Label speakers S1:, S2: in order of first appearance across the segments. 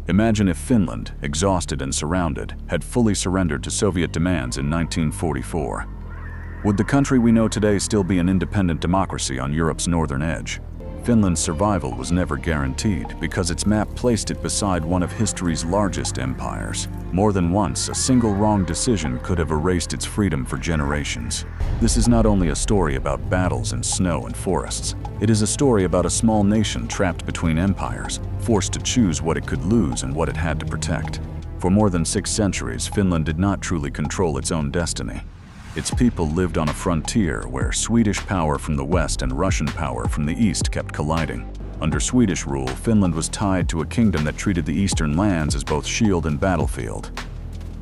S1: Imagine if Finland, exhausted and surrounded, had fully surrendered to Soviet demands in 1944. Would the country we know today still be an independent democracy on Europe's northern edge? Finland's survival was never guaranteed because its map placed it beside one of history's largest empires. More than once, a single wrong decision could have erased its freedom for generations. This is not only a story about battles in snow and forests. It is a story about a small nation trapped between empires, forced to choose what it could lose and what it had to protect. For more than 6 centuries, Finland did not truly control its own destiny. Its people lived on a frontier where Swedish power from the west and Russian power from the east kept colliding. Under Swedish rule, Finland was tied to a kingdom that treated the eastern lands as both shield and battlefield.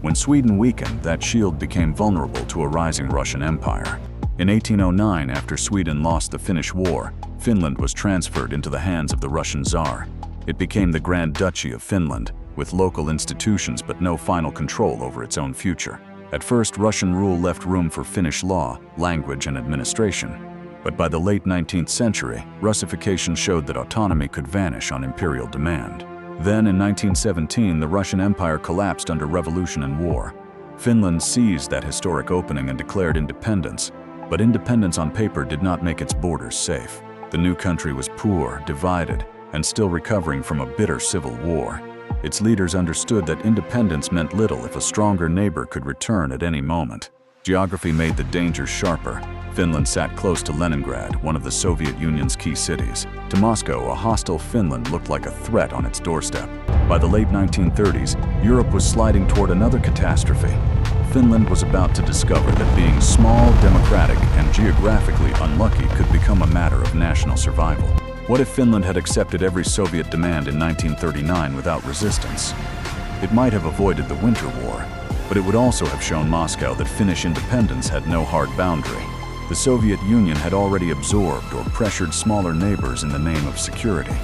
S1: When Sweden weakened, that shield became vulnerable to a rising Russian empire. In 1809, after Sweden lost the Finnish War, Finland was transferred into the hands of the Russian Tsar. It became the Grand Duchy of Finland, with local institutions but no final control over its own future. At first, Russian rule left room for Finnish law, language, and administration. But by the late 19th century, Russification showed that autonomy could vanish on imperial demand. Then, in 1917, the Russian Empire collapsed under revolution and war. Finland seized that historic opening and declared independence. But independence on paper did not make its borders safe. The new country was poor, divided, and still recovering from a bitter civil war. Its leaders understood that independence meant little if a stronger neighbor could return at any moment. Geography made the dangers sharper. Finland sat close to Leningrad, one of the Soviet Union's key cities. To Moscow, a hostile Finland looked like a threat on its doorstep. By the late 1930s, Europe was sliding toward another catastrophe. Finland was about to discover that being small, democratic, and geographically unlucky could become a matter of national survival. What if Finland had accepted every Soviet demand in 1939 without resistance? It might have avoided the Winter War, but it would also have shown Moscow that Finnish independence had no hard boundary. The Soviet Union had already absorbed or pressured smaller neighbors in the name of security.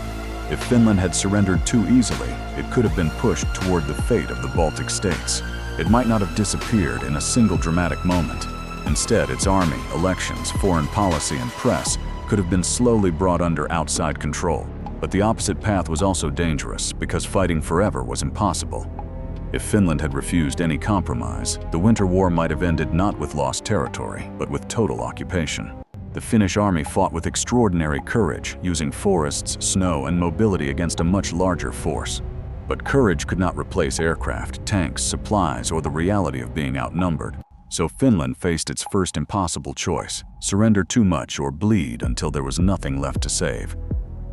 S1: If Finland had surrendered too easily, it could have been pushed toward the fate of the Baltic states. It might not have disappeared in a single dramatic moment. Instead, its army, elections, foreign policy, and press could have been slowly brought under outside control. But the opposite path was also dangerous because fighting forever was impossible. If Finland had refused any compromise, the Winter War might have ended not with lost territory, but with total occupation. The Finnish army fought with extraordinary courage, using forests, snow, and mobility against a much larger force. But courage could not replace aircraft, tanks, supplies, or the reality of being outnumbered. So Finland faced its first impossible choice: surrender too much or bleed until there was nothing left to save.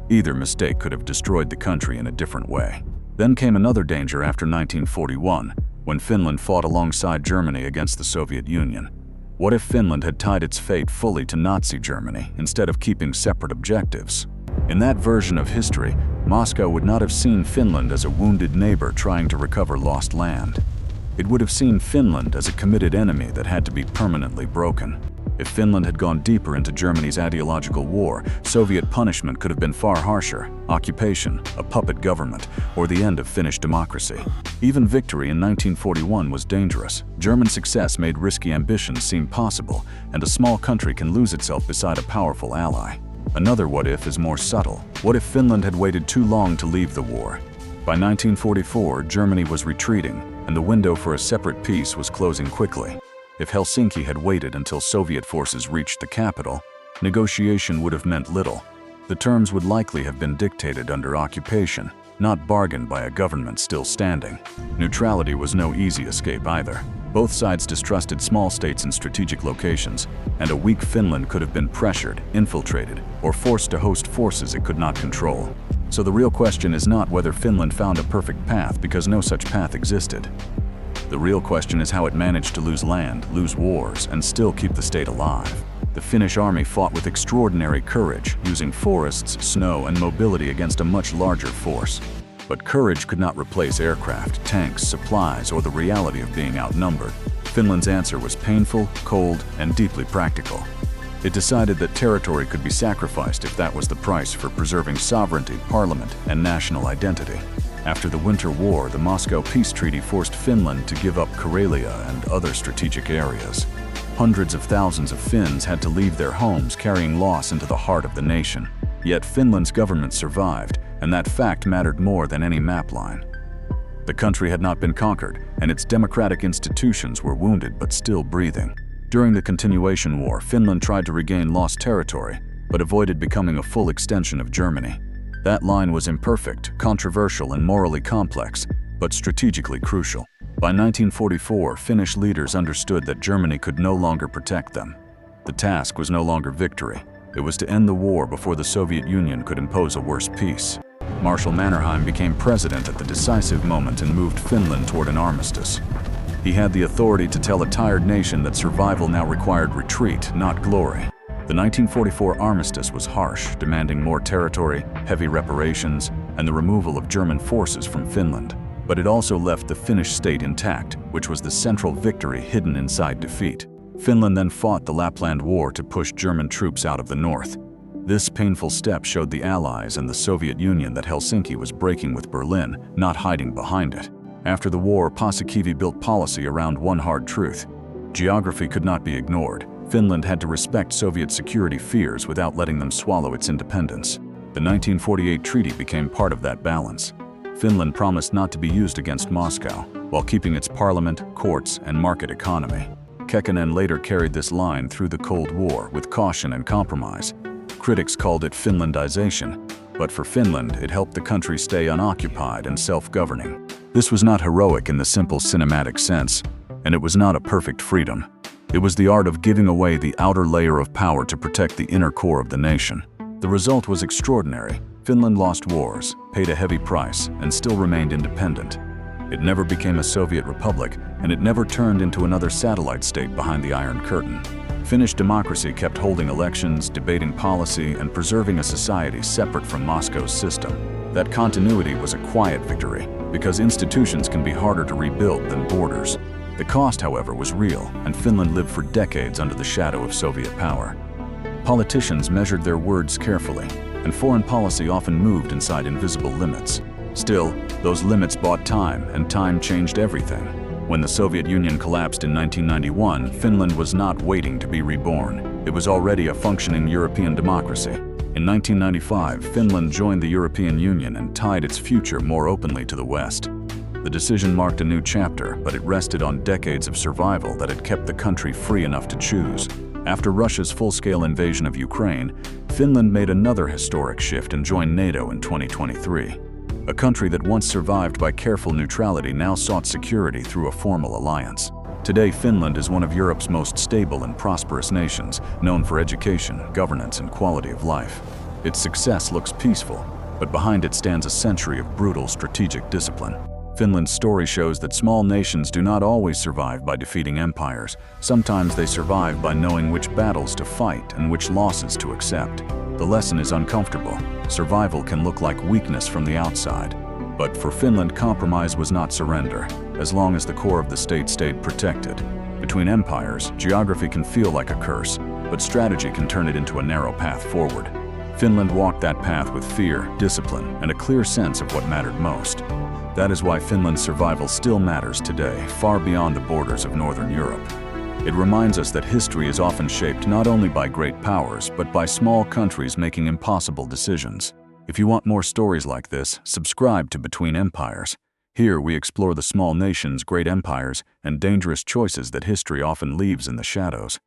S1: Either mistake could have destroyed the country in a different way. Then came another danger after 1941, when Finland fought alongside Germany against the Soviet Union. What if Finland had tied its fate fully to Nazi Germany instead of keeping separate objectives? In that version of history, Moscow would not have seen Finland as a wounded neighbor trying to recover lost land. It would have seen Finland as a committed enemy that had to be permanently broken. If Finland had gone deeper into Germany's ideological war, Soviet punishment could have been far harsher: occupation, a puppet government, or the end of Finnish democracy. Even victory in 1941 was dangerous. German success made risky ambitions seem possible, and a small country can lose itself beside a powerful ally. Another what-if is more subtle. What if Finland had waited too long to leave the war? By 1944, Germany was retreating, and the window for a separate peace was closing quickly. If Helsinki had waited until Soviet forces reached the capital, negotiation would have meant little. The terms would likely have been dictated under occupation, not bargained by a government still standing. Neutrality was no easy escape either. Both sides distrusted small states in strategic locations, and a weak Finland could have been pressured, infiltrated, or forced to host forces it could not control. So the real question is not whether Finland found a perfect path, because no such path existed. The real question is how it managed to lose land, lose wars, and still keep the state alive. The Finnish army fought with extraordinary courage, using forests, snow, and mobility against a much larger force. But courage could not replace aircraft, tanks, supplies, or the reality of being outnumbered. Finland's answer was painful, cold, and deeply practical. It decided that territory could be sacrificed if that was the price for preserving sovereignty, parliament, and national identity. After the Winter War, the Moscow Peace Treaty forced Finland to give up Karelia and other strategic areas. Hundreds of thousands of Finns had to leave their homes, carrying loss into the heart of the nation. Yet Finland's government survived, and that fact mattered more than any map line. The country had not been conquered, and its democratic institutions were wounded but still breathing. During the Continuation War, Finland tried to regain lost territory, but avoided becoming a full extension of Germany. That line was imperfect, controversial, and morally complex, but strategically crucial. By 1944, Finnish leaders understood that Germany could no longer protect them. The task was no longer victory. It was to end the war before the Soviet Union could impose a worse peace. Marshal Mannerheim became president at the decisive moment and moved Finland toward an armistice. He had the authority to tell a tired nation that survival now required retreat, not glory. The 1944 armistice was harsh, demanding more territory, heavy reparations, and the removal of German forces from Finland. But it also left the Finnish state intact, which was the central victory hidden inside defeat. Finland then fought the Lapland War to push German troops out of the north. This painful step showed the Allies and the Soviet Union that Helsinki was breaking with Berlin, not hiding behind it. After the war, Paasikivi built policy around one hard truth. Geography could not be ignored. Finland had to respect Soviet security fears without letting them swallow its independence. The 1948 treaty became part of that balance. Finland promised not to be used against Moscow, while keeping its parliament, courts, and market economy. Kekkonen later carried this line through the Cold War with caution and compromise. Critics called it Finlandization, but for Finland, it helped the country stay unoccupied and self-governing. This was not heroic in the simple cinematic sense, and it was not a perfect freedom. It was the art of giving away the outer layer of power to protect the inner core of the nation. The result was extraordinary. Finland lost wars, paid a heavy price, and still remained independent. It never became a Soviet republic, and it never turned into another satellite state behind the Iron Curtain. Finnish democracy kept holding elections, debating policy, and preserving a society separate from Moscow's system. That continuity was a quiet victory, because institutions can be harder to rebuild than borders. The cost, however, was real, and Finland lived for decades under the shadow of Soviet power. Politicians measured their words carefully, and foreign policy often moved inside invisible limits. Still, those limits bought time, and time changed everything. When the Soviet Union collapsed in 1991, Finland was not waiting to be reborn. It was already a functioning European democracy. In 1995, Finland joined the European Union and tied its future more openly to the West. The decision marked a new chapter, but it rested on decades of survival that had kept the country free enough to choose. After Russia's full-scale invasion of Ukraine, Finland made another historic shift and joined NATO in 2023. A country that once survived by careful neutrality now sought security through a formal alliance. Today, Finland is one of Europe's most stable and prosperous nations, known for education, governance, and quality of life. Its success looks peaceful, but behind it stands a century of brutal strategic discipline. Finland's story shows that small nations do not always survive by defeating empires. Sometimes they survive by knowing which battles to fight and which losses to accept. The lesson is uncomfortable. Survival can look like weakness from the outside. But for Finland, compromise was not surrender, as long as the core of the state stayed protected. Between empires, geography can feel like a curse, but strategy can turn it into a narrow path forward. Finland walked that path with fear, discipline, and a clear sense of what mattered most. That is why Finland's survival still matters today, far beyond the borders of Northern Europe. It reminds us that history is often shaped not only by great powers, but by small countries making impossible decisions. If you want more stories like this, subscribe to Between Empires. Here we explore the small nations, great empires, and dangerous choices that history often leaves in the shadows.